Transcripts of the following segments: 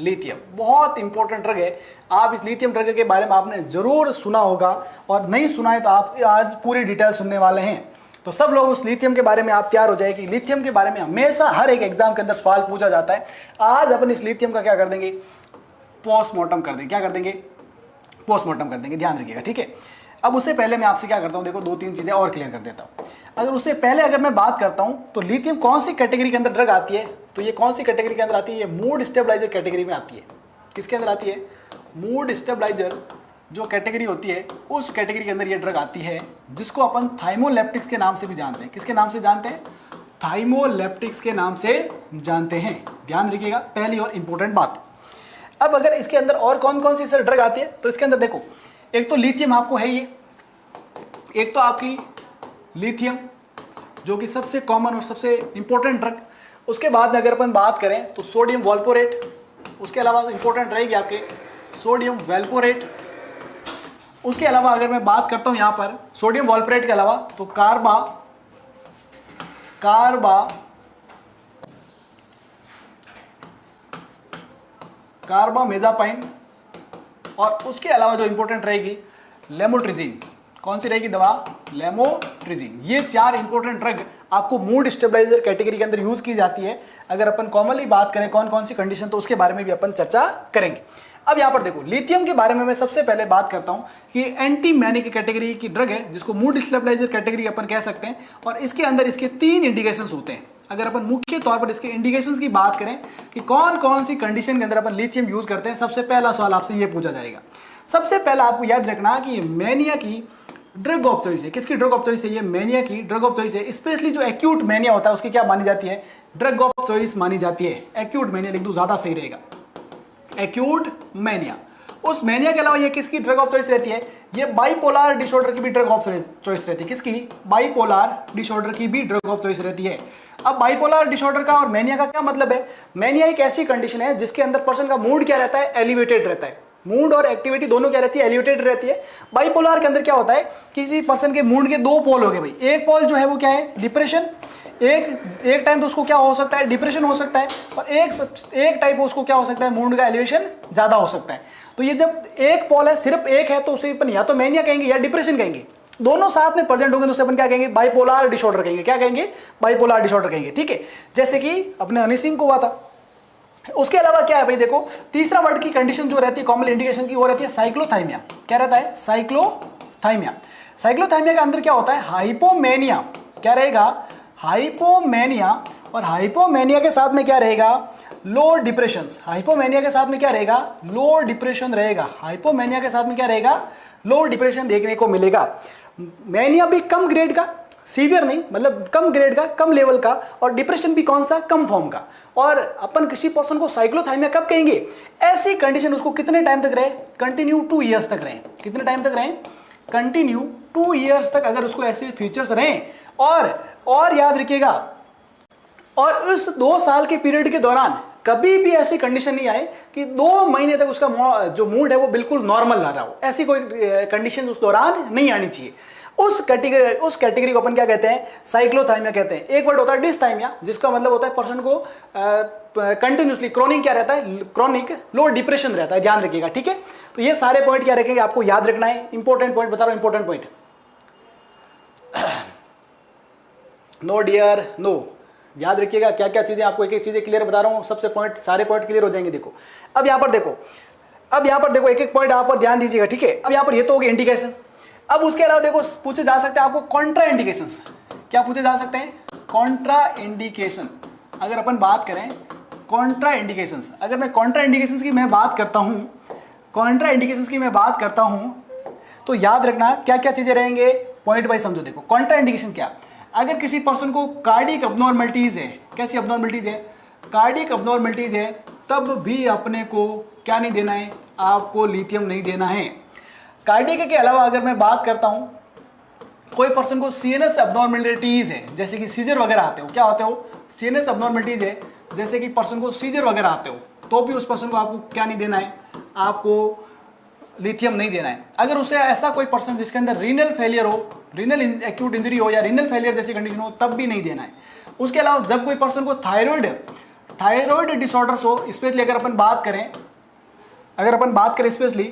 Lithium, बहुत important drug है। आप इस लिथियम ड्रग के बारे में आपने जरूर सुना होगा, और नहीं सुना है तो आप आज पूरी डिटेल सुनने वाले हैं। तो सब लोग उस लिथियम के बारे में आप तैयार हो जाए कि लिथियम के बारे में हमेशा हर एक एग्जाम के अंदर सवाल पूछा जाता है। आज अपन इस लिथियम का क्या कर देंगे, पोस्टमार्टम कर देंगे। क्या कर देंगे, पोस्टमार्टम कर देंगे, ध्यान रखिएगा, ठीक है। अब उससे पहले मैं आपसे क्या करता हूँ, देखो 2-3 चीजें और क्लियर कर देता हूँ। अगर उससे पहले अगर मैं बात करता हूँ तो लिथियम कौन सी कैटेगरी के अंदर ड्रग आती है, तो ये कौन सी कैटेगरी के अंदर आती है, ये मूड स्टेबलाइजर कैटेगरी में आती है। किसके अंदर आती है, मूड स्टेबलाइजर जो कैटेगरी होती है उस कैटेगरी के अंदर ये ड्रग आती है, जिसको अपन थाइमोलेप्टिक्स के नाम से भी जानते हैं। किसके नाम से जानते हैं, थाइमोलेप्टिक्स के नाम से जानते हैं, ध्यान रखिएगा, पहली और इंपॉर्टेंट बात। अब अगर इसके अंदर और कौन कौन सी सर ड्रग आती है, तो इसके अंदर देखो, एक तो लिथियम आपको है ये, एक तो आपकी लिथियम जो कि सबसे कॉमन और सबसे इंपॉर्टेंट ड्रग। उसके बाद में अगर अपन बात करें तो सोडियम वॉल्पोरेट, उसके अलावा इंपॉर्टेंट रहेगी आपके सोडियम वैल्पोरेट। उसके अलावा अगर मैं बात करता हूं यहां पर सोडियम वॉल्पोरेट के अलावा तो कार्बामेज़ापाइन, और उसके अलावा जो इंपॉर्टेंट रहेगी लेमोट्रिजीन। कौन सी रहेगी दवा, लेमोट्रिजीन। ये 4 इंपॉर्टेंट ड्रग आपको मूड स्टेबलाइजर कैटेगरी के अंदर यूज की जाती है। अगर अपन कॉमनली बात करें कौन कौन सी कंडीशन, तो उसके बारे में भी अपन चर्चा करेंगे। अब यहाँ पर देखो, लिथियम के बारे में मैं सबसे पहले बात करता हूँ कि एंटी मैनिक कैटेगरी की ड्रग है, जिसको मूड स्टेबलाइजर कैटेगरी अपन कह सकते हैं। और इसके अंदर इसके 3 इंडिकेशंस होते हैं। अगर अपन मुख्य तौर पर इसके इंडिकेशंस की बात करें कि कौन कौन सी कंडीशन के अंदर अपन लिथियम यूज करते हैं, सबसे पहला सवाल आपसे ये पूछा जाएगा। सबसे पहला आपको याद रखना कि मेनिया की ड्रग ऑफ चॉइस है। किसकी ड्रग ऑफ चॉइस है, ये मेनिया की ड्रग ऑफ चॉइस है। स्पेशली जो एक्यूट मेनिया होता है उसकी क्या मानी जाती है, ड्रग ऑफ चॉइस मानी जाती है। एक्यूट मेनिया लिख दूं, ज्यादा सही रहेगा, एक्यूट मेनिया। उस मेनिया के अलावा ये किसकी ड्रग ऑफ चॉइस रहती है, ये बाइपोलर डिसऑर्डर की भी ड्रग ऑफ चॉइस रहती है। किसकी, बाइपोलर डिसऑर्डर की भी ड्रग ऑफ चॉइस रहती है। अब बाइपोलर डिसऑर्डर का और मेनिया का क्या मतलब है, मेनिया एक ऐसी कंडीशन है जिसके अंदर पर्सन का मूड क्या रहता है, एलिवेटेड रहता है। मूड और एक्टिविटी दोनों क्या रहती है, एलिवेटेड रहती है। बाइपोलर के अंदर क्या होता है, किसी पर्सन के मूड के 2 पोल हो गए भाई। एक पोल जो है वो क्या है, डिप्रेशन, एक टाइम तो उसको क्या हो सकता है, डिप्रेशन हो सकता है, और एक टाइप उसको क्या हो सकता है, मूड का एलिवेशन ज्यादा हो सकता है। तो ये जब एक पोल है, सिर्फ एक है, तो उसे अपन या तो मेनिया कहेंगे या डिप्रेशन कहेंगे। दोनों साथ में प्रेजेंट होंगे तो उसे अपन क्या कहेंगे, बाइपोलर डिसऑर्डर कहेंगे। क्या कहेंगे, बाइपोलर डिसऑर्डर कहेंगे, ठीक है। जैसे कि अपने हनी सिंह को हुआ था। उसके अलावा क्या है भाई, देखो तीसरा वर्ड की कंडीशन जो रहती है कॉमन इंडिकेशन की, वो रहती है साइक्लोथाइमिया। क्या रहता है, साइक्लोथाइमिया। साइक्लोथाइमिया के अंदर क्या होता है, हाइपोमेनिया। क्या रहेगा, हाइपोमेनिया। और हाइपोमेनिया के साथ में क्या रहेगा, लो डिप्रेशन। हाइपोमेनिया के साथ में क्या रहेगा, लो डिप्रेशन रहेगा। हाइपोमेनिया के साथ में क्या रहेगा, लो डिप्रेशन देखने को मिलेगा। मेनिया भी कम ग्रेड का, सीवियर नहीं, मतलब कम ग्रेड का, कम लेवल का, और डिप्रेशन भी कौन सा, कम फॉर्म का। और अपन किसी पर्सन को साइक्लोथाइमिया कब कहेंगे, ऐसी कंडीशन उसको कितने टाइम तक रहे, कंटिन्यू 2 ईयर्स तक रहे। कितने टाइम तक रहे, कंटिन्यू 2 ईयर्स तक अगर उसको ऐसे फीचर्स रहे। और याद रखिएगा, और उस 2 साल के पीरियड के दौरान कभी भी ऐसी कंडीशन नहीं आए कि 2 महीने तक उसका जो मूड है वो बिल्कुल नॉर्मल रहा हो। ऐसी कोई कंडीशन उस दौरान नहीं आनी चाहिए। उस कैटेगरी को अपन क्या कहते हैं, साइक्लोथाइमिया कहते हैं। एक वर्ड होता है डिसथाइमिया, जिसका मतलब होता है पर्सन को कंटिन्यूसली क्रोनिक क्या रहता है, क्रोनिक लो डिप्रेशन रहता है। ध्यान रखिएगा, ठीक है। तो ये सारे पॉइंट क्या रखेंगे, आपको याद रखना है। इंपॉर्टेंट पॉइंट बता रहा हूं, important point. No dear no, याद रखिएगा क्या क्या चीजें, आपको एक एक चीजें क्लियर बता रहा हूं। सबसे पॉइंट, सारे पॉइंट क्लियर हो जाएंगे। देखो अब यहां पर देखो, एक एक पॉइंट आप पर ध्यान दीजिएगा, ठीक है। अब यहां पर ये तो हो गए इंडिकेशंस। अब उसके अलावा देखो पूछे जा सकते हैं आपको कॉन्ट्रा इंडिकेशंस। क्या पूछे जा सकते हैं, कॉन्ट्रा इंडिकेशन। अगर अपन बात करें कॉन्ट्रा इंडिकेशंस, अगर मैं कॉन्ट्रा इंडिकेशंस की मैं बात करता हूं, तो याद रखना क्या क्या चीजें रहेंगे, पॉइंट वाइज समझो। देखो कॉन्ट्रा इंडिकेशन क्या, अगर किसी पर्सन को कार्डियक अबनॉर्मलिटीज है, कैसी अबनॉर्मलिटीज है, कार्डियक अबनॉर्मलिटीज है, तब भी अपने को क्या नहीं देना है, आपको लिथियम नहीं देना है। कार्डियक के अलावा अगर मैं बात करता हूं, कोई पर्सन को सीएनएस अबनॉर्मलिटीज है, जैसे कि सीजर वगैरह आते हो, क्या होते हो, सीएनएस अबनॉर्मलिटीज है, जैसे कि पर्सन को सीजर वगैरह आते हो, तो भी उस पर्सन को आपको क्या नहीं देना है, आपको लिथियम नहीं देना है। अगर उसे ऐसा कोई पर्सन जिसके अंदर रीनल फेलियर हो, रीनल एक्यूट इंजरी हो या रीनल फेलियर जैसी कंडीशन हो, तब भी नहीं देना है। उसके अलावा जब कोई पर्सन को थायराइड डिसऑर्डर्स हो, स्पेशली अगर अपन बात करें स्पेशली,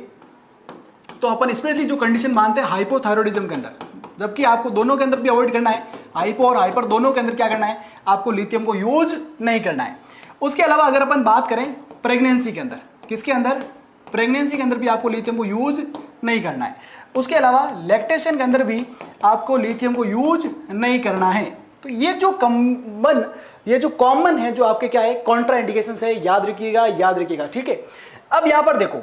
तो अपन स्पेशली जो कंडीशन मानते हैं हाइपोथायरॉइडिज्म के अंदर, जबकि आपको दोनों के अंदर भी अवॉइड करना है, हाइपो और हाइपर दोनों के अंदर क्या करना है, आपको लिथियम को यूज नहीं करना है। उसके अलावा अगर अपन बात करें प्रेगनेंसी के अंदर, किसके अंदर, प्रेगनेंसी के अंदर भी आपको लिथियम को यूज नहीं करना है। उसके अलावा लैक्टेशन के अंदर भी आपको लिथियम को यूज नहीं करना है। तो ये जो कॉमन है, जो आपके क्या है कॉन्ट्राइंडिकेशंस है, याद रखिएगा, ठीक है। अब यहां पर देखो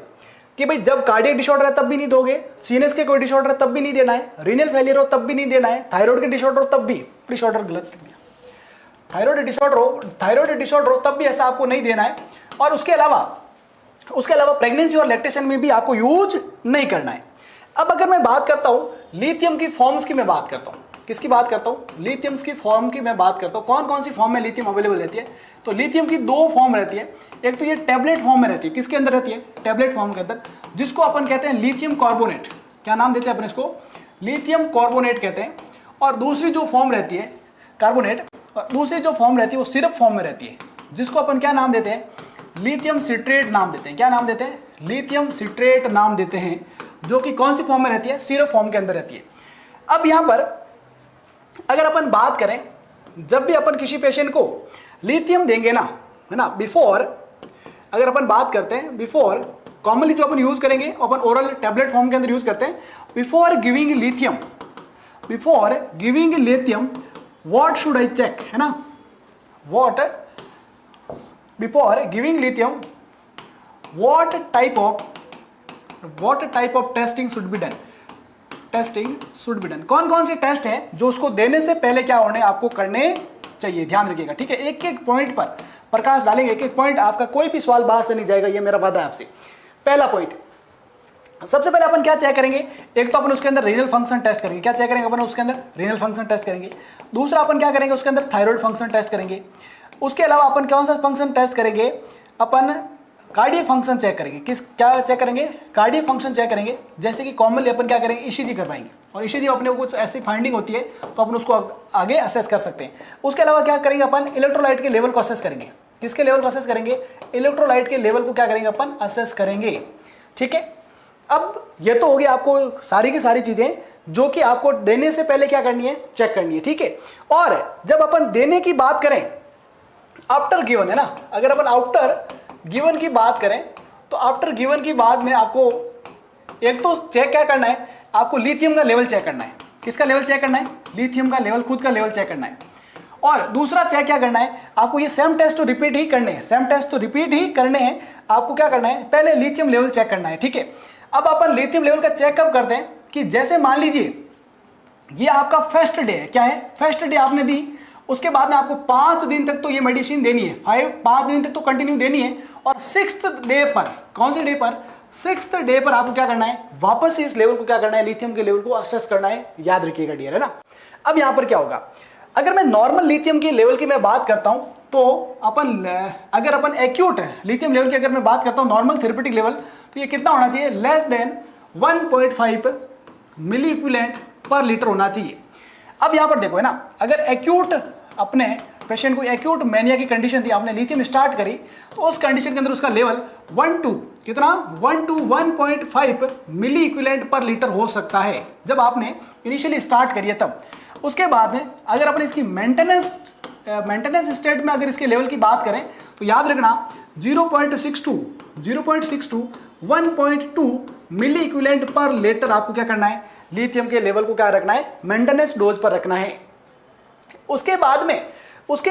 कि भाई जब कार्डियक डिसऑर्डर है तब भी नहीं दोगे, सीएनएस के कोई डिसऑर्डर है तब भी नहीं देना है, रीनल फेलियर हो तब भी नहीं देना है, थायराइड के डिसऑर्डर हो तब भी, डिसऑर्डर गलत, थायराइड डिसऑर्डर हो तब भी ऐसा आपको नहीं देना है। और उसके अलावा प्रेगनेंसी और लैक्टेशन में भी आपको यूज नहीं करना है। अब अगर मैं बात करता हूं लिथियम की फॉर्म्स की, मैं बात करता हूं किसकी बात करता हूं, लिथियम की फॉर्म की मैं बात करता हूं। कौन कौन सी फॉर्म में लिथियम अवेलेबल रहती है, तो लिथियम की दो फॉर्म रहती है। एक तो ये टैबलेट फॉर्म में रहती है, किसके अंदर रहती है, टैबलेट फॉर्म के अंदर, जिसको अपन कहते हैं लिथियम कार्बोनेट। क्या नाम देते हैं अपन इसको, लिथियम कार्बोनेट कहते हैं। और दूसरी जो फॉर्म रहती है कार्बोनेट, और दूसरी जो फॉर्म रहती है वो सिरप फॉर्म में रहती है, जिसको अपन क्या नाम देते हैं, लिथियम सिट्रेट नाम देते हैं। क्या नाम देते हैं, लिथियम सिट्रेट नाम देते हैं, जो कि कौन सी फॉर्म में रहती है, सिरप फॉर्म के अंदर रहती है। अब यहां पर अगर अपन बात करें, जब भी अपन किसी पेशेंट को लिथियम देंगे ना, है ना, बिफोर, अगर अपन बात करते हैं बिफोर, कॉमनली जो अपन यूज करेंगे, अपन ओरल टैबलेट फॉर्म के अंदर यूज करते हैं, before giving lithium what should I check, है ना, before giving lithium what type of testing should be done, कौन कौन से टेस्ट हैं जो उसको देने से पहले क्या होने आपको करने चाहिए, ध्यान रखिएगा, ठीक है। एक एक पॉइंट पर प्रकाश डालेंगे, एक एक पॉइंट, आपका कोई भी सवाल बाहर से नहीं जाएगा, ये मेरा वादा है आपसे। पहला पॉइंट, सबसे पहले अपन क्या चेक करेंगे, एक तो अपन उसके अंदर रीनल फंक्शन टेस्ट करेंगे। क्या चेक करेंगे अपन उसके अंदर, रीनल फंक्शन टेस्ट करेंगे। दूसरा अपन क्या करेंगे, उसके अंदर थायराइड फंक्शन टेस्ट करेंगे। उसके अलावा अपन कौन सा फंक्शन टेस्ट करेंगे, अपन कार्डियक फंक्शन चेक करेंगे। क्या चेक करेंगे, कार्डियक फंक्शन चेक करेंगे। जैसे कि कॉमनली अपन क्या करेंगे, ईसीजी करवाएंगे, और ईसीजी अपने को कुछ ऐसी फाइंडिंग होती है तो अपन उसको आगे असेस कर सकते हैं। उसके अलावा क्या करेंगे, अपन इलेक्ट्रोलाइट के लेवल को असेस करेंगे। किसके लेवल को असेस करेंगे, इलेक्ट्रोलाइट के लेवल को क्या करेंगे, अपन असेस करेंगे, ठीक है। अब ये तो हो गया आपको सारी की सारी चीजें जो कि आपको देने से पहले क्या करनी है, चेक करनी है, ठीक है। और जब अपन देने की बात करें, आफ्टर गिवन, है ना, अगर अपन आफ्टर गिवन की बात करें तो आफ्टर गिवन की बात में आपको एक तो चेक क्या करना है, आपको लिथियम का लेवल चेक करना है। किसका लेवल चेक करना है, लिथियम का लेवल, खुद का लेवल चेक करना है। और दूसरा चेक क्या करना है, आपको ये सेम टेस्ट तो रिपीट ही करने हैं, आपको क्या करना है, पहले लिथियम लेवल चेक करना है, ठीक है। अब अपन लिथियम लेवल का चेकअप करते हैं कि जैसे मान लीजिए ये आपका फर्स्ट डे है, क्या है, फर्स्ट डे आपने दी, उसके बाद में आपको 5 दिन तक तो ये मेडिसिन देनी है, 5 दिन तक तो कंटिन्यू देनी है। और 6th डे पर, कौन से डे पर, 6th डे पर आपको क्या करना है, वापस से इस लेवल को क्या करना है, लिथियम के लेवल को असेस करना है, याद रखिएगा डियर, है ना। अब यहां पर क्या होगा, अगर मैं नॉर्मल लिथियम की लेवल की मैं बात करता हूं तो अगर अपन एक्यूट लिथियम लेवल की अगर मैं बात करता हूं, नॉर्मल थेरेपेटिक लेवल, तो ये कितना होना चाहिए, less than 1.5 milliequivalent per litre होना चाहिए। अब यहां पर देखो, है ना, अगर एक्यूट अपने पेशेंट को एक्यूट मैनिया की कंडीशन थी, आपने लिथियम स्टार्ट करी, तो उस कंडीशन के अंदर उसका level 1 to 1.5 milliequivalent per litre हो सकता है, जब आपने इनिशियली स्टार्ट करी है तब। उसके बाद में अगर अपन इसकी मेंटेनेंस स्टेट में अगर इसके लेवल की बात करें तो याद रखना 0.62 1.2 मिली इक्विवेलेंट पर लीटर आपको क्या करना है, लिथियम के लेवल को क्या रखना है, मेंटेनेंस डोज पर रखना है। उसके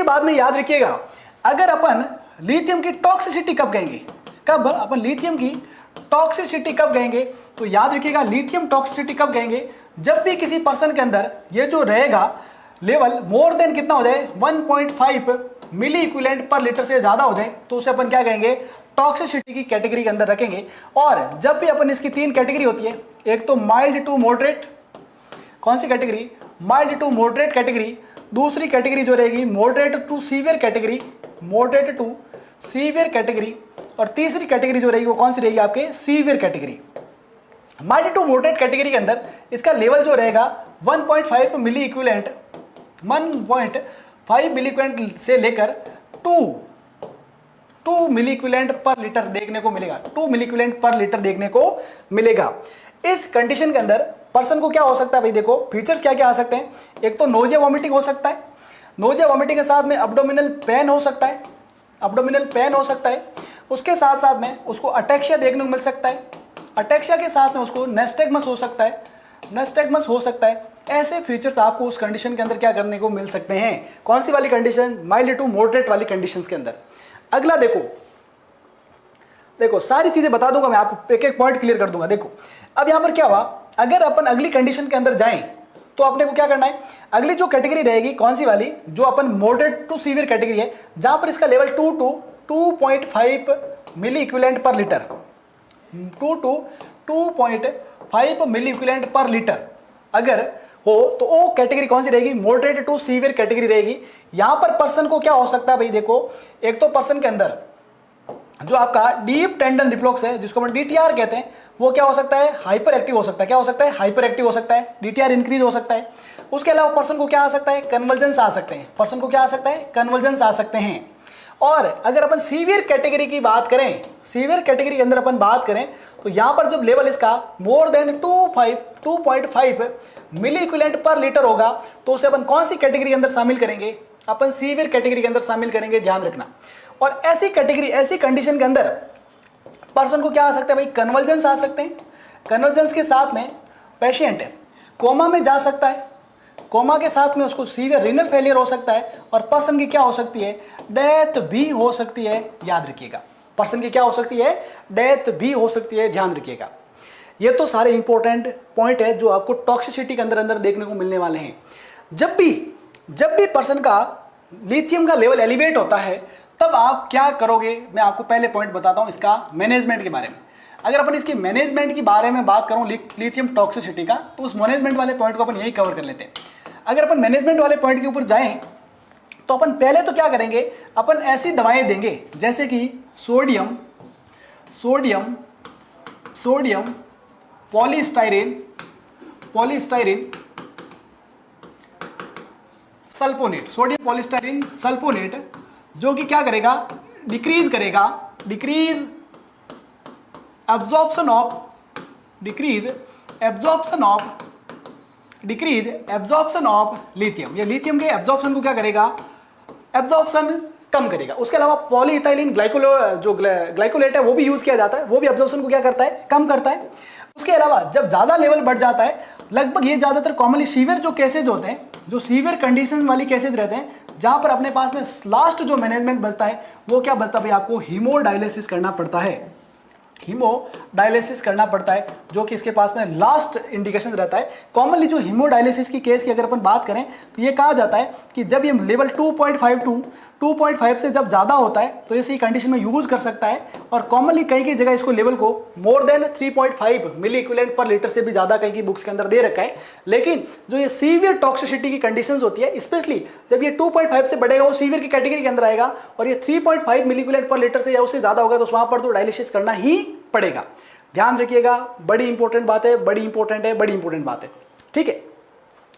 बाद में याद रखिएगा, अगर अपन लिथियम की टॉक्सिसिटी कब कहेंगे, कब अपन लिथियम की टॉक्सिसिटी कब कहेंगे, तो याद रखिएगा लिथियम टॉक्सिसिटी कब कहेंगे, जब भी किसी पर्सन के अंदर ये जो रहेगा लेवल मोर देन कितना हो जाए, 1.5 मिली इक्विवेलेंट पर लीटर से ज्यादा हो जाए, तो उसे अपन क्या कहेंगे, टॉक्सिसिटी की कैटेगरी के अंदर रखेंगे। और जब भी अपन इसकी 3 कैटेगरी होती है, एक तो माइल्ड टू मॉडरेट, कौन सी category, mild to moderate category. दूसरी कैटेगरी जो रहेगी मॉडरेट टू सीवियर कैटेगरी, और तीसरी कैटेगरी जो रहेगी वो कौन सी रहेगी, आपके severe category. Mild to moderate category के अंदर इसका लेवल जो रहेगा 1.5 मिली इक्विवेलेंट से लेकर 2 मिली इक्विवेलेंट पर लीटर देखने को मिलेगा, 2 मिली इक्विवेलेंट पर लीटर देखने को मिलेगा। इस कंडीशन के अंदर पर्सन को क्या हो सकता है भाई, देखो फीचर्स क्या क्या आ सकते हैं। एक तो नोजिया वॉमिटिंग हो सकता है, नोजिया वॉमिटिंग के साथ में अब्डोमिनल पेन हो सकता है, अब्डोमिनल पेन हो सकता है। उसके साथ साथ में उसको अटैक्सिया देखने को मिल सकता है, अटैक्सिया के साथ में उसको नेस्टैग्मस हो सकता है, नेस्टैग्मस हो सकता है। ऐसे फीचर्स आपको उस कंडीशन के अंदर क्या करने को मिल सकते हैं, कौन सी वाली कंडीशन, माइल्ड टू मॉडरेट वाली कंडीशंस के अंदर। अगला देखो, देखो सारी चीजें बता दूंगा मैं आपको, एक एक पॉइंट क्लियर कर दूंगा। देखो अब यहां पर क्या हुआ, अगर अपन अगली कंडीशन के अंदर जाएं तो अपने को क्या करना है, अगली जो कैटेगरी रहेगी कौन सी वाली, जो अपन मॉडरेट टू सीवियर कैटेगरी है, जहां पर इसका level 2 to 2.5 milliequivalent per litre, 2 to 2.5 milliequivalent per litre अगर हो, तो वो कैटेगरी कौन सी रहेगी, मॉडरेट टू सीवियर कैटेगरी रहेगी। यहां पर पर्सन को क्या हो सकता है भाई, देखो एक तो पर्सन के अंदर जो आपका डीप टेंडन रिफ्लक्स है, जिसको अपन डीटीआर कहते हैं, वो क्या हो सकता है, हाइपर एक्टिव हो सकता है। क्या हो सकता है, हाइपर एक्टिव हो सकता है, डीटीआर इंक्रीज हो सकता है। उसके अलावा पर्सन को क्या आ सकता है, कन्वर्जेंस आ सकते हैं, पर्सन को क्या आ सकता है, कन्वर्जेंस आ सकते हैं। और अगर अपन सीवियर कैटेगरी की बात करें, सीवियर कैटेगरी के अंदर अपन बात करें, तो यहां पर जब लेवल इसका more than 2.5 milliequivalent per litre होगा, तो उसे अपन कौन सी कैटेगरी के अंदर शामिल करेंगे, अपन सीवियर कैटेगरी के अंदर शामिल करेंगे, ध्यान रखना। और ऐसी कैटेगरी, ऐसी कंडीशन के अंदर पर्सन को क्या आ सकता है भाई, कन्वर्जेंस आ सकते हैं। कन्वर्जेंस के साथ में पेशेंट कोमा में जा सकता है, कोमा के साथ में उसको सीवियर रीनल फेलियर हो सकता है, और पर्सन की क्या हो सकती है, डेथ भी हो सकती है, याद रखिएगा। पर्सन की क्या हो सकती है, डेथ भी हो सकती है, ध्यान रखिएगा। ये तो सारे इंपॉर्टेंट पॉइंट है जो आपको टॉक्सिसिटी के अंदर अंदर देखने को मिलने वाले हैं। जब भी पर्सन का लिथियम का लेवल एलिवेट होता है, तब आप क्या करोगे, मैं आपको पहले पॉइंट बताता हूं इसका मैनेजमेंट के बारे में। अगर अपन इसकी मैनेजमेंट के बारे में बात करूं लिथियम टॉक्सिसिटी का, तो उस मैनेजमेंट वाले पॉइंट को अपन यही कवर कर लेते हैं। अगर अपन मैनेजमेंट वाले पॉइंट के ऊपर जाएं, तो अपन पहले तो क्या करेंगे, अपन ऐसी दवाएं देंगे जैसे कि sodium polystyrene sulfonate, sodium polystyrene sulfonate, जो कि क्या करेगा, डिक्रीज एब्जॉर्प्शन ऑफ लिथियम। ये लिथियम के एब्जॉर्प्शन को क्या करेगा, एब्जॉर्प्शन कम करेगा। उसके अलावा पॉलीइथाइलिन ग्लाइकोलेट है, वो भी यूज किया जाता है, वो भी एब्जॉर्प्शन को क्या करता है, कम करता है। उसके अलावा जब ज्यादा लेवल बढ़ जाता है, लगभग ये ज्यादातर कॉमनली सीवियर जो केसेज होते हैं, जो सीवियर कंडीशन वाली केसेज रहते हैं, जहां पर अपने पास में लास्ट जो मैनेजमेंट बचता है, वो क्या बचता है भाई, आपको हीमोडायलिसिस करना पड़ता है, हीमोडायलिसिस करना पड़ता है, जो कि इसके पास में लास्ट इंडिकेशन रहता है। कॉमनली जो हीमोडायलिसिस की केस की अगर अपन बात करें, तो ये कहा जाता है कि जब ये लेवल 2.5 से जब ज़्यादा होता है, तो इसी कंडीशन में यूज कर सकता है। और कॉमनली कई की जगह इसको लेवल को मोर देन 3.5 मिली इक्विवेलेंट पर लीटर से भी ज़्यादा कई की बुक्स के अंदर दे रखा है। लेकिन जो ये सीवियर टॉक्सिसिटी की कंडीशंस होती है, स्पेशली जब ये 2.5 से बढ़ेगा, वो सीवियर की कैटेगरी के अंदर आएगा, और ये 3.5 मिली इक्विवेलेंट पर लीटर से या उससे ज़्यादा होगा, तो वहाँ पर तो डायलिसिस करना ही पड़ेगा। ध्यान रखिएगा, बड़ी इंपॉर्टेंट बात है, बड़ी इंपॉर्टेंट बात है, ठीक है।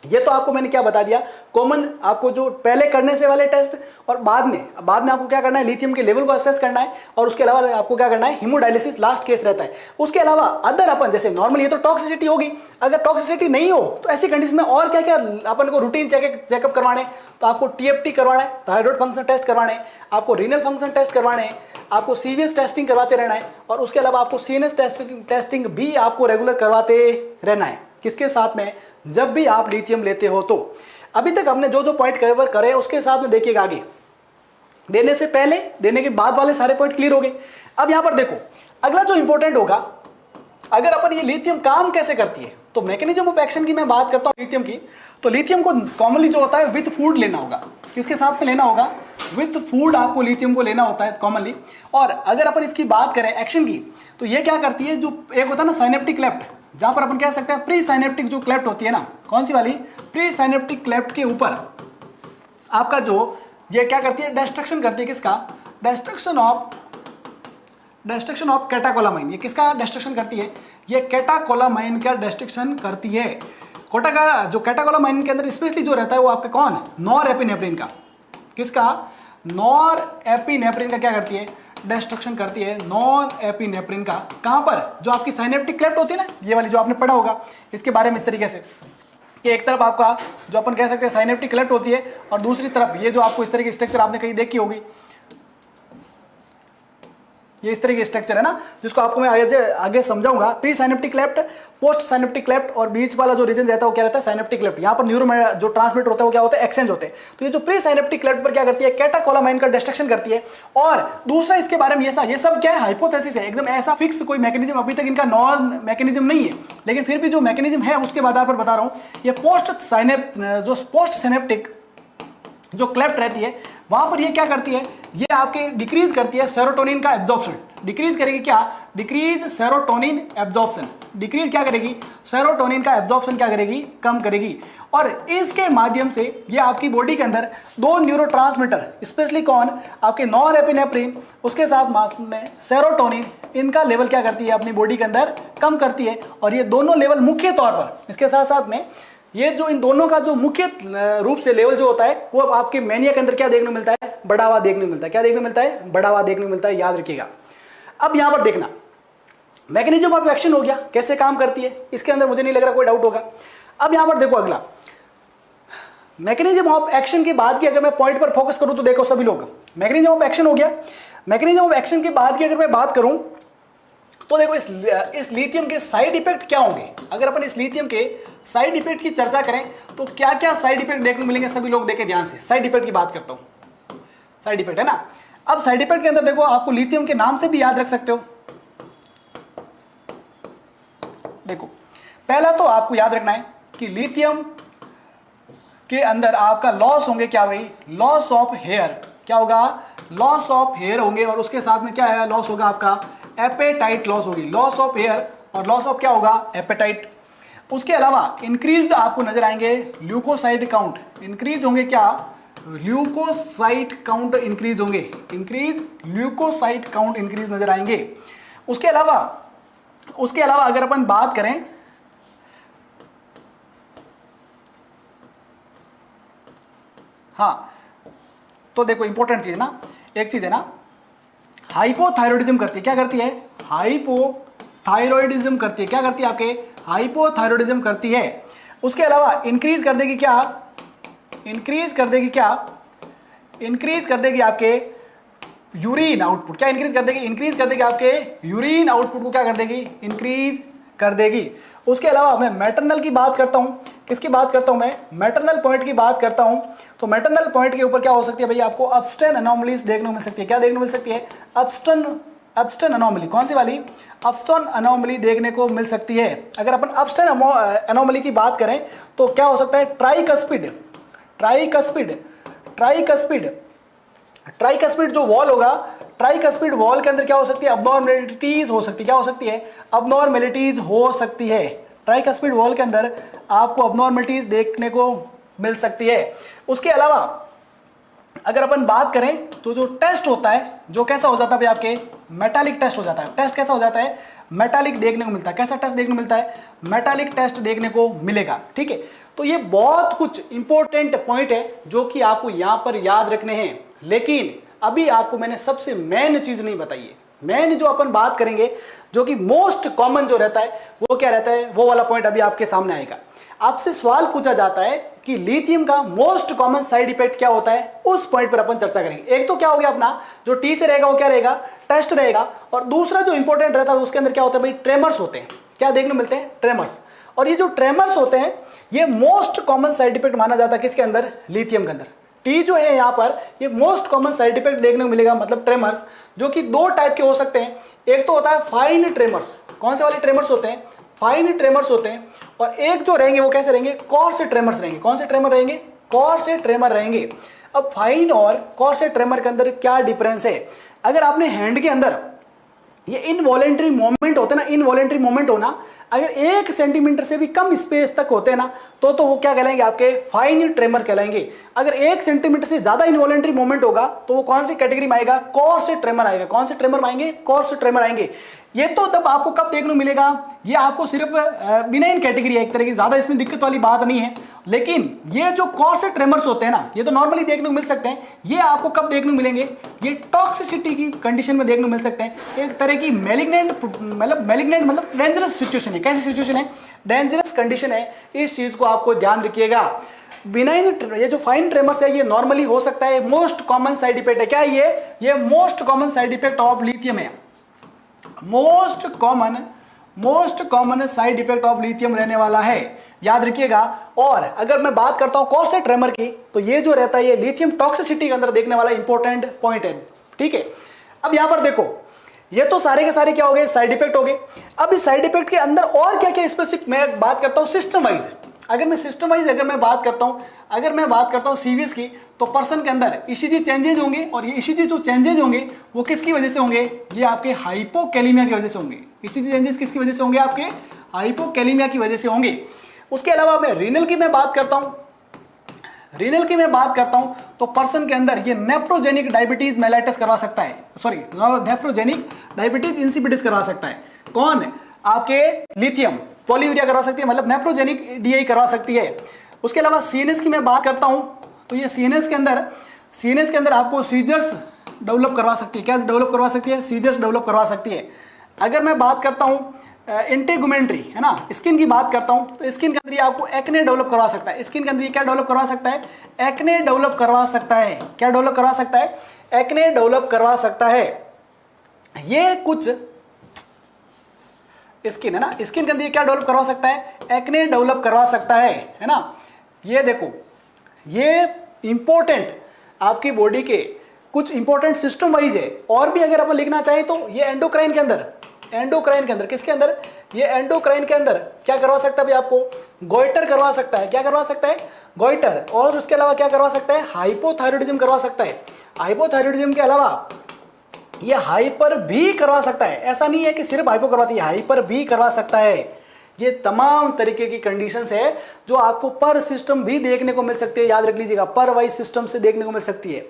ये तो आपको मैंने क्या बता दिया, कॉमन आपको जो पहले करने से वाले टेस्ट, और बाद में आपको क्या करना है, लिथियम के लेवल को असेस करना है, और उसके अलावा आपको क्या करना है, हीमोडायलिसिस लास्ट केस रहता है। उसके अलावा अदर अपन जैसे नॉर्मल, ये तो टॉक्सिसिटी होगी। अगर टॉक्सिसिटी नहीं हो, तो ऐसी कंडीशन में और क्या क्या अपन को रूटीन चेकअप करवाने, तो आपको टीएफटी करवाना है, थायराइड फंक्शन टेस्ट करवाने हैं, आपको रीनल फंक्शन टेस्ट करवाने हैं, आपको सीवीएस टेस्टिंग करवाते रहना है, और उसके अलावा आपको सीएनएस टेस्टिंग भी आपको रेगुलर करवाते रहना है। किसके साथ में, जब भी आप लिथियम लेते हो। तो अभी तक हमने जो जो पॉइंट कवर करे, उसके साथ में देखिएगा, आगे देने से पहले, देने के बाद वाले सारे पॉइंट क्लियर हो गए। अब यहां पर देखो, अगला जो इंपॉर्टेंट होगा, अगर अपन ये लिथियम काम कैसे करती है, तो मैकेनिज्म ऑफ एक्शन की मैं बात करता हूं लिथियम की, तो लिथियम को कॉमनली जो होता है विथ फूड लेना होगा। किसके साथ में लेना होगा, विथ फूड आपको लिथियम को लेना होता है कॉमनली। और अगर अपन इसकी बात करें एक्शन की, तो ये क्या करती है, जो एक होता है ना साइनेप्टिक क्लेफ्ट, जहां पर अपन कह सकते हैं प्री साइनेप्टिक जो क्लेफ्ट होती है ना, कौन सी वाली, प्री साइनेप्टिक क्लेफ्ट के ऊपर आपका जो ये क्या करती है, डिस्ट्रक्शन करती है, किसका, डिस्ट्रक्शन ऑफ कैटाकोलामाइन। ये किसका डिस्ट्रक्शन करती है, ये कैटाकोलामाइन का डिस्ट्रक्शन करती है। कोटा का जो कैटाकोलामाइन के अंदर स्पेशली जो रहता है, वो आपका कौन, नॉर एपिनेफ्रिन का, किसका, नॉर एपिनेफ्रिन का क्या करती है, डिस्ट्रक्शन करती है नॉन एपिनेफ्रिन का। कहां पर? जो आपकी साइनेप्टिक क्लेफ्ट होती है ना, ये वाली जो आपने पढ़ा होगा इसके बारे में इस तरीके से कि एक तरफ आपका जो अपन कह सकते हैं साइनेप्टिक क्लेफ्ट होती है और दूसरी तरफ ये जो आपको इस तरह की स्ट्रक्चर आपने कहीं देखी होगी, ये इस तरह की स्ट्रक्चर है ना, जिसको आपको मैं आगे समझाऊंगा। Pre synaptic cleft, post synaptic cleft और बीच वाला जो रीजन रहता है वो क्या रहता है? Synaptic cleft. यहाँ पर न्यूरो जो ट्रांसमीटर होता है वो क्या होता है? एक्सचेंज होते हैं। तो ये जो प्री साइनेप्टिक क्लेफ्ट पर क्या करती है? कैटाकोलामाइन का डिस्ट्रक्शन करती है। और दूसरा इसके बारे में ये सब क्या है? हाइपोथेसिस है, एकदम ऐसा फिक्स कोई मैकेनिज्म अभी तक इनका नॉन मैकेनिज्म नहीं है, लेकिन फिर भी जो मैकेनिज्म है उसके आधार पर बता रहा हूँ। ये पोस्ट साइनेप्टिक जो क्लेफ्ट रहती है वहां पर ये क्या करती है? ये आपके डिक्रीज करती है सेरोटोनिन का एब्जॉर्प्शन। डिक्रीज करेगी क्या? Decrease serotonin absorption. डिक्रीज क्या करेगी? सेरोटोनिन का एब्जॉर्प्शन क्या करेगी? कम करेगी। और इसके माध्यम से ये आपकी बॉडी के अंदर दो न्यूरोट्रांसमीटर, स्पेशली कौन? आपके नॉन एपिनेफ्रिन, उसके साथ में सेरोटोनिन, इनका लेवल क्या करती है? अपनी बॉडी के अंदर कम करती है। और ये दोनों लेवल मुख्य तौर पर, इसके साथ साथ में ये जो इन दोनों का जो मुख्य रूप से लेवल जो होता है वो आपके मैनिया के अंदर क्या देखने को मिलता है? बढ़ावा देखने को मिलता है। क्या देखने को मिलता है? बढ़ावा देखने को मिलता है, याद रखिएगा। अब यहां पर देखना, मैकेनिज्म ऑफ एक्शन हो गया, कैसे काम करती है, इसके अंदर मुझे नहीं लग रहा कोई डाउट होगा। अब यहां पर देखो अगला मैकेनिज्म ऑफ एक्शन के बाद की अगर मैं पॉइंट पर फोकस करूं तो देखो सभी लोग, मैकेनिज्म ऑफ एक्शन हो गया। मैकेनिज्म ऑफ एक्शन के बाद की अगर मैं बात करूं तो देखो इस लिथियम के साइड इफेक्ट क्या होंगे। अगर अपन इस लिथियम के साइड इफेक्ट की चर्चा करें तो क्या क्या साइड इफेक्ट देखने को मिलेंगे, सभी लोग देखें ध्यान से। साइड इफेक्ट की बात करता हूं, साइड इफेक्ट है ना। अब साइड इफेक्ट के अंदर देखो, आपको लिथियम के नाम से भी याद रख सकते हो। देखो पहला तो आपको याद रखना है कि लिथियम के अंदर आपका लॉस होंगे क्या भाई? Loss of hair. क्या होगा? लॉस ऑफ हेयर होंगे। और उसके साथ में क्या है? लॉस होगा आपका एपेटाइट लॉस होगी। लॉस ऑफ हेयर और लॉस ऑफ क्या होगा? एपेटाइट। उसके अलावा इंक्रीज्ड आपको नजर आएंगे ल्यूकोसाइड काउंट। इंक्रीज होंगे क्या? ल्यूकोसाइट काउंट इंक्रीज होंगे। इंक्रीज ल्यूकोसाइट काउंट इंक्रीज नजर आएंगे। उसके अलावा अगर अपन बात करें हाँ, तो देखो इंपॉर्टेंट चीज ना, एक चीज है ना, हाइपोथायरॉयडिज्म करती है। क्या करती है? हाइपोथायरॉयडिज्म करती है। क्या करती है? आपके हाइपोथायरॉयडिज्म करती है। उसके अलावा इंक्रीज कर देगी क्या? इंक्रीज कर देगी क्या? इंक्रीज कर देगी आपके यूरिन आउटपुट। क्या इंक्रीज कर देगी? इंक्रीज कर देगी आपके यूरिन आउटपुट को क्या कर देगी? इंक्रीज कर देगी। उसके अलावा मैं मैटरनल की बात करता हूं। किसकी बात करता हूं मैं? मैटरनल पॉइंट की बात करता हूं। तो मैटरनल पॉइंट के ऊपर क्या हो सकती है भाई? आपको अपस्टन एनोमलीज देखने को मिल सकती है। क्या देखने को मिल सकती है? अपस्टन एनोमली। कौन सी वाली? अपस्टन एनोमली देखने को मिल सकती है। अगर अपन अपस्टन एनोमली की बात करें तो क्या हो सकता है? ट्राइकस्पिड जो वॉल होगा, ट्राइकस्पिड वॉल के अंदर क्या हो सकती है? अबनॉर्मेलिटीज हो सकती है। क्या हो सकती है? अबनॉर्मेलिटीज हो सकती है। ट्राइकस्पिड वॉल के अंदर आपको अबनॉर्मेलिटीज देखने को मिल सकती है। उसके अलावा अगर अपन बात करें तो जो टेस्ट होता है, जो कैसा हो जाता है भाई? आपके मेटालिक टेस्ट हो जाता है। टेस्ट कैसा हो जाता है? मेटालिक देखने को मिलता है। कैसा टेस्ट देखने को मिलता है? मेटालिक टेस्ट देखने को मिलेगा। ठीक है, तो ये बहुत कुछ इंपॉर्टेंट पॉइंट है जो कि आपको यहां पर याद रखने हैं। लेकिन अभी आपको मैंने सबसे मेन चीज नहीं बताई है। मेन जो अपन बात करेंगे, जो कि मोस्ट कॉमन जो रहता है, वो क्या रहता है? वो वाला पॉइंट अभी आपके सामने आएगा। आपसे सवाल पूछा जाता है कि लिथियम का मोस्ट कॉमन साइड इफेक्ट क्या होता है, उस पॉइंट पर अपन चर्चा करेंगे। एक तो क्या हो गया अपना, जो टी से रहेगा वो क्या रहेगा? टेस्ट रहेगा। और दूसरा जो इंपॉर्टेंट रहता है उसके अंदर क्या होता है भाई? ट्रेमर्स होते हैं। क्या देखने को मिलते हैं? ट्रेमर्स। और ये जो ट्रेमर्स होते हैं ये मोस्ट कॉमन साइड इफेक्ट माना जाता है किसके अंदर? लिथियम के अंदर। टी जो है यहाँ पर ये मोस्ट कॉमन साइड इफेक्ट देखने को मिलेगा, मतलब ट्रेमर्स, जो कि दो टाइप के हो सकते हैं। एक तो होता है फाइन ट्रेमर्स। कौन से वाले ट्रेमर्स होते हैं? फाइन ट्रेमर्स होते हैं। और एक जो रहेंगे वो कैसे रहेंगे? कॉर्स ट्रेमर्स रहेंगे। कौन से ट्रेमर रहेंगे? कॉर्स ट्रेमर रहेंगे। अब फाइन और कॉर्स ट्रेमर के अंदर क्या डिफरेंस है? अगर आपने हैंड के अंदर ये इनवॉलेंट्री मूवमेंट होते हैं ना, इनवॉलेंट्री मूवमेंट होना अगर 1 सेंटीमीटर से भी कम स्पेस तक होते हैं ना, तो वो क्या कहलाएंगे? आपके फाइन ट्रेमर कहलाएंगे। अगर 1 सेंटीमीटर से ज्यादा इनवॉलेंट्री मूवमेंट होगा तो वो कौन सी कैटेगरी में आएगा? कॉर्स ट्रेमर आएगा। कौन से ट्रेमर आएंगे? कॉर्स ट्रेमर आएंगे। ये तो तब आपको कब देखने को मिलेगा? ये आपको सिर्फ बिनाइन कैटेगरी है एक तरह की, ज्यादा इसमें दिक्कत वाली बात नहीं है। लेकिन ये जो कॉर्स ट्रेमर्स होते हैं ना, ये तो नॉर्मली देखने को मिल सकते हैं। ये आपको कब देखने को मिलेंगे? ये टॉक्सिसिटी की कंडीशन में देखने को मिल सकते हैं। एक तरह की मैलिग्नेंट मतलब डेंजरस सिचुएशन है। कैसी सिचुएशन है? डेंजरस कंडीशन है। इस चीज को आपको ध्यान रखिएगा। बिनाइन ये जो फाइन ट्रेमर्स है ये नॉर्मली हो सकता है। मोस्ट कॉमन साइड इफेक्ट है क्या ये most common side effect of lithium है। Most common side effect of lithium रहने वाला है, याद रखिएगा। और अगर मैं बात करता हूं कॉर्सेट ट्रेमर की, तो ये जो रहता है ये लिथियम टॉक्सिसिटी के अंदर देखने वाला इंपॉर्टेंट पॉइंट है, ठीक है। अब यहां पर देखो, ये तो सारे के सारे क्या हो गए? साइड इफेक्ट हो गए। अब इस साइड इफेक्ट के अंदर और क्या क्या स्पेसिफिक मैं बात करता हूं सिस्टम वाइज। अगर मैं बात करता हूं सीवीएस की, तो पर्सन के अंदर ईसीजी चेंजेज होंगे, और ये ईसीजी जो चेंजेज होंगे वो किसकी वजह से होंगे? ये आपके हाइपोकैलेमिया की वजह से होंगे। ईसीजी चेंजेस किसकी वजह से होंगे? आपके हाइपोकैलेमिया की वजह से होंगे। उसके अलावा मैं रीनल की मैं बात करता हूं, तो पर्सन के अंदर ये नेफ्रोजेनिक डायबिटीज मेलाइटिस करवा सकता है, सॉरी नेफ्रोजेनिक डायबिटीज इंसिपिडिस करवा सकता है। कौन? आपके लिथियम। पॉलीयूरिया करवा सकती है, मतलब नेफ्रोजेनिक डीआई करवा सकती है। उसके अलावा सीएनएस की मैं बात करता हूं, तो ये सीएनएस के अंदर आपको सीजर्स डेवलप करवा सकती है। क्या डेवलप करवा सकती है? सीजर्स डेवलप करवा सकती है। अगर मैं बात करता हूं इंटेगुमेंट्री, है ना, स्किन की बात करता हूं, तो स्किन के अंदर ये आपको एक्ने डेवलप करवा सकता है। स्किन के अंदर ये क्या डेवलप करवा सकता है? एक्ने डेवलप करवा सकता है। क्या डेवलप करवा सकता है? एक्ने डेवलप करवा सकता है। ये कुछ स्किन है ना, स्किन के अंदर ये क्या डेवलप करवा सकता है? एक्ने डेवलप करवा सकता है ना। ये देखो, ये इंपॉर्टेंट आपकी बॉडी के कुछ इंपॉर्टेंट सिस्टम वाइज है। और भी अगर अपन लिखना चाहे तो ये एंडोक्राइन के अंदर किसके अंदर? ये एंडोक्राइन के अंदर क्या करवा सकता है? आपको गोइटर करवा सकता है। क्या करवा सकता है? गोइटर। और उसके अलावा क्या करवा सकता है? हाइपोथायरॉयडिज्म करवा सकता है। हाइपोथायरॉयडिज्म के अलावा ये हाइपर भी करवा सकता है। ऐसा नहीं है कि सिर्फ हाइपो करवाती है, हाइपर भी करवा सकता है। ये तमाम तरीके की कंडीशंस है जो आपको पर सिस्टम भी देखने को मिल सकती है। याद रख लीजिएगा, पर वाइज सिस्टम से देखने को मिल सकती है।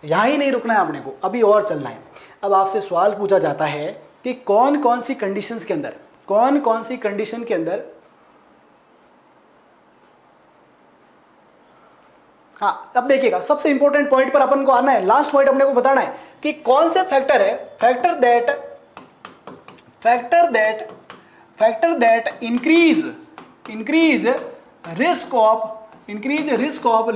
यहां ही नहीं रुकना है आपने को, अभी और चलना है। अब आपसे सवाल पूछा जाता है कि कौन कौन सी कंडीशन के अंदर हाँ, अब देखिएगा, सबसे इंपॉर्टेंट पॉइंट पर अपन को आना है। लास्ट पॉइंट अपने को बताना है कि कौन से फैक्टर है, factor that increase risk of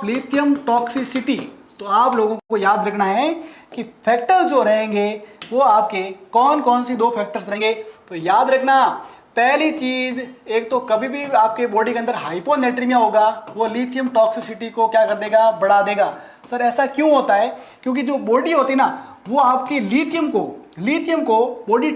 lithium toxicity. तो आप लोगों को याद रखना है कि फैक्टर जो रहेंगे वो आपके कौन कौन सी 2 फैक्टर्स रहेंगे। तो याद रखना, पहली चीज, एक तो कभी भी आपके बॉडी के अंदर हाइपोनेट्रीमिया होगा, वो लिथियम टॉक्सिसिटी को क्या कर देगा? बढ़ा देगा। सर ऐसा क्यों होता है? क्योंकि जो बॉडी होती है ना, वो आपकी लिथियम को body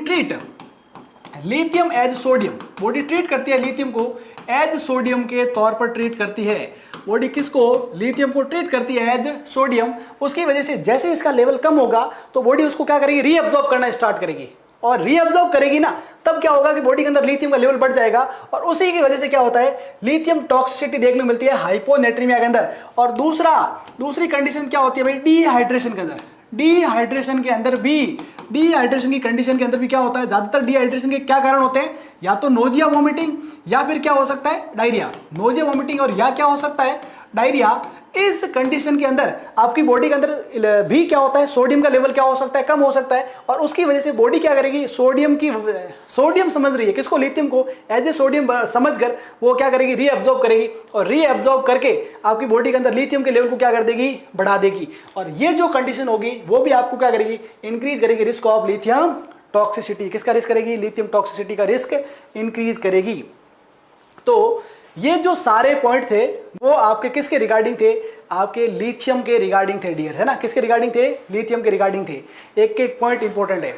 lithium as sodium, body treat करती है लिथियम को एज सोडियम के तौर पर ट्रीट करती है। बॉडी किसको? लिथियम को ट्रीट करती है एज सोडियम। उसकी वजह से जैसे इसका लेवल कम होगा तो बॉडी उसको क्या करेगी? रीअब्सॉर्ब करना स्टार्ट करेगी, और रीअब्सॉर्ब करेगी ना, तब क्या होगा कि बॉडी के अंदर लिथियम का लेवल बढ़ जाएगा, और उसी की वजह से क्या होता है? लिथियम टॉक्सिसिटी देखने को मिलती है हाइपोनेट्रीमिया के अंदर। और दूसरी कंडीशन क्या होती है भाई? डिहाइड्रेशन की कंडीशन के अंदर भी क्या होता है? ज्यादातर डिहाइड्रेशन के क्या कारण होते हैं? या तो नोजिया वोमिटिंग, या फिर क्या हो सकता है? डायरिया। नोजिया वोमिटिंग और या क्या हो सकता है? डायरिया। इस कंडीशन के अंदर आपकी बॉडी के अंदर भी क्या होता है? सोडियम का लेवल क्या हो सकता है? कम हो सकता है, और उसकी वजह से बॉडी क्या करेगी? सोडियम समझ रही है किसको? लिथियम को एज ए सोडियम समझकर वो क्या करेगी? रीअब्सॉर्ब करेगी, और रीअब्सॉर्ब करके आपकी बॉडी के अंदर लिथियम के लेवल को क्या कर देगी? बढ़ा देगी। और ये जो कंडीशन होगी वो भी आपको क्या करेगी? इंक्रीज करेगी रिस्क ऑफ लिथियम टॉक्सिसिटी। किसका रिस्क करेगी? लिथियम टॉक्सिसिटी का रिस्क इंक्रीज करेगी। तो ये जो सारे पॉइंट थे वो आपके किसके रिगार्डिंग थे? आपके लिथियम के रिगार्डिंग थे डियर, है ना। किसके रिगार्डिंग थे? लिथियम के रिगार्डिंग थे। एक एक पॉइंट इंपॉर्टेंट है।